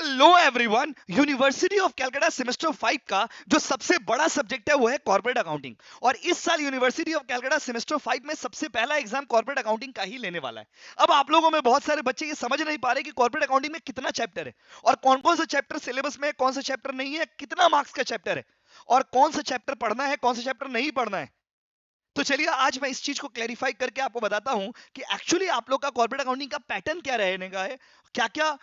Hello everyone. University of Calcutta semester 5 का जो सबसे बड़ा सब्जेक्ट है वो है कॉर्पोरेट अकाउंटिंग। और इस साल यूनिवर्सिटी ऑफ कलकत्ता सेमेस्टर 5 में सबसे पहला एग्जाम कॉर्पोरेट अकाउंटिंग का ही लेने वाला है। अब आप लोगों में बहुत सारे बच्चे ये समझ नहीं पा रहे कि कॉर्पोरेट अकाउंटिंग में कितना चैप्टर है और कौन कौन सा चैप्टर सिलेबस में है, कौन सा चैप्टर नहीं है, कितना मार्क्स का चैप्टर है और कौन सा चैप्टर पढ़ना है, कौन सा चैप्टर नहीं पढ़ना है। तो चलिए आज मैं इस चीज को क्लैरिफाई करके आपको बताता हूं कि एक्चुअली आप लोग का कॉर्पोरेट अकाउंटिंग का पैटर्न क्या रहने का है, क्या क्या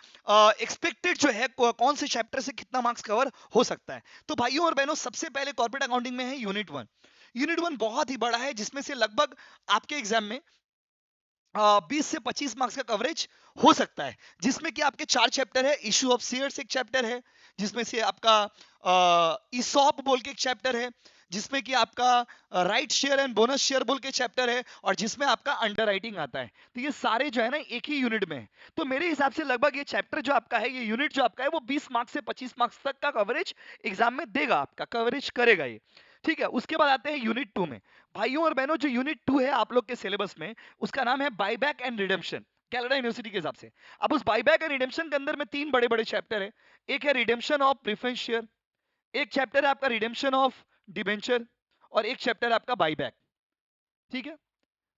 एक्सपेक्टेड जो है, कौन से चैप्टर से कितना मार्क्स कवर हो सकता है। तो भाइयों और बहनों, सबसे पहले कॉर्पोरेट अकाउंटिंग में है यूनिट 1। यूनिट 1 बहुत ही बड़ा है, जिसमें से लगभग आपके एग्जाम में 20 से 25 मार्क्स का कवरेज हो सकता है, जिसमें कि आपके 4 चैप्टर है। इशू ऑफ शेयर्स एक चैप्टर है, जिसमें से आपका ईसॉप बोल के एक चैप्टर है, जिसमें कि आपका right share and bonus share बोल के चैप्टर है, और जिसमें आपका अंडरराइटिंग आता है। तो ये सारे जो है ना एक ही यूनिट में है। तो मेरे हिसाब से लगभग ये चैप्टर जो आपका है, ये यूनिट जो आपका है, वो 20 मार्क्स से 25 मार्क्स तक का कवरेज एग्जाम में देगा, आपका कवरेज करेगा ये। ठीक है, उसके बाद आते हैं यूनिट 2 में। भाइयों और बहनों, जो यूनिट 2 है आप लोग के सिलेबस में, उसका नाम है buyback and redemption, Canada university के हिसाब से। अब उस बायबैक एंड रिडेम्पशन के अंदर में 3 बड़े बड़े चैप्टर है। एक है रिडेम्पशन ऑफ प्रेफरेंस शेयर, एक चैप्टर है आपका रिडेम्पशन ऑफ डिबेंचर, और एक चैप्टर है आपका बायबैक। ठीक है,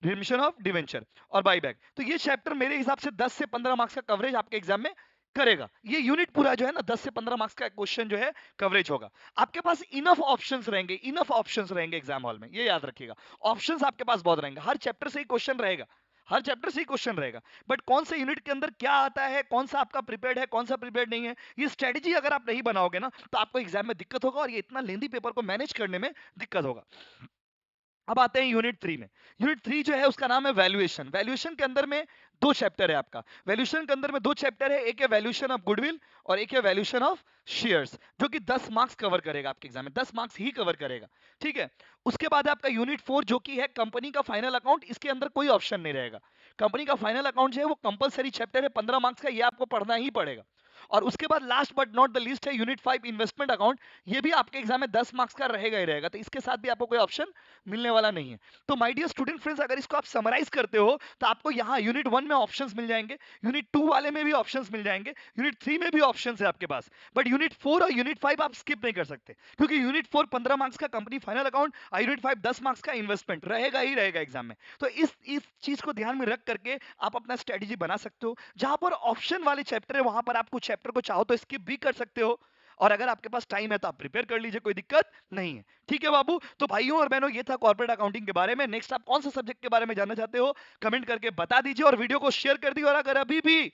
रिडेम्पशन ऑफ डिबेंचर और बायबैक। तो ये चैप्टर मेरे हिसाब से 10 से 15 मार्क्स का कवरेज आपके एग्जाम में करेगा। ये यूनिट पूरा जो है ना 10 से 15 मार्क्स का क्वेश्चन जो है कवरेज होगा। आपके पास इनफ ऑप्शंस रहेंगे, इनफ ऑप्शंस रहेंगे एग्जाम हॉल में, ये याद रखिएगा। ऑप्शंस आपके पास बहुत रहेंगे, हर चैप्टर से ही क्वेश्चन रहेगा, हर चैप्टर से ही क्वेश्चन रहेगा। बट कौन से यूनिट के अंदर क्या आता है, कौन सा आपका प्रिपेयर्ड है, कौन सा प्रिपेयर्ड नहीं है, ये स्ट्रेटजी अगर आप नहीं बनाओगे ना, तो आपको एग्जाम में दिक्कत होगा और ये इतना लेंदी पेपर को मैनेज करने में दिक्कत होगा। अब आते हैं यूनिट 3 में। यूनिट 3 जो है उसका नाम है वैल्यूएशन। वैल्यूएशन के अंदर में 2 चैप्टर है आपका। वैल्यूएशन के अंदर में 2 चैप्टर है, एक है वैल्यूएशन ऑफ गुडविल और एक है वैल्यूएशन ऑफ शेयर्स, जो कि 10 मार्क्स कवर करेगा आपके एग्जाम में, 10 मार्क्स ही कवर करेगा। ठीक है, उसके बाद आपका यूनिट 4 जो कि है कंपनी का फाइनल अकाउंट। इसके अंदर कोई ऑप्शन नहीं रहेगा। कंपनी का फाइनल अकाउंट जो है वो कंपलसरी चैप्टर है, 15 मार्क्स का, ये आपको पढ़ना ही पड़ेगा। और उसके बाद last but not the least है यूनिट 5 इन्वेस्टमेंट अकाउंट। ये भी आपके एग्जाम में 10 मार्क्स का रहेगा ही रहेगा, तो इसके साथ भी आपको कोई ऑप्शन मिलने वाला नहीं है। तो माय डियर स्टूडेंट फ्रेंड्स, अगर इसको आप समराइज करते हो तो आपको यहाँ यूनिट 1 में ऑप्शंस मिल जाएंगे, यूनिट 2 वाले में भी ऑप्शंस मिल जाएंगे, यूनिट 3 में भी ऑप्शंस है आपके पास। बट यूनिट 4 और यूनिट 5 आप स्किप नहीं कर सकते, क्योंकि यूनिट 4 15 मार्क्स का कंपनी फाइनल अकाउंट और यूनिट 5 10 मार्क्स का इन्वेस्टमेंट रहेगा ही रहेगा एग्जाम में। तो इस चीज को ध्यान में रख करके आप अपना स्ट्रेटेजी बना सकते हो। जहां पर ऑप्शन वाले चैप्टर है वहां पर आप कुछ चैप्टर को चाहो तो स्किप भी कर सकते हो, और अगर आपके पास टाइम है तो आप प्रिपेयर कर लीजिए, कोई दिक्कत नहीं है। ठीक है बाबू, तो भाइयों और बहनों, ये था कॉर्पोरेट अकाउंटिंग के बारे में। नेक्स्ट आप कौन सा सब्जेक्ट के बारे में जानना चाहते हो, कमेंट करके बता दीजिए और वीडियो को शेयर कर दीजिए। और अगर अभी भी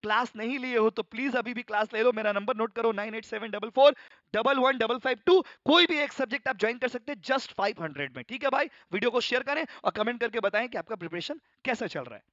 क्लास नहीं लिए हो तो प्लीज अभी भी क्लास ले लो। मेरा नंबर नोट करो 9874411552। कोई भी एक सब्जेक्ट आप ज्वाइन कर सकते हैं जस्ट 500 में। ठीक है भाई, वीडियो को शेयर करें और कमेंट करके बताएं कि आपका प्रिपरेशन कैसा चल रहा है।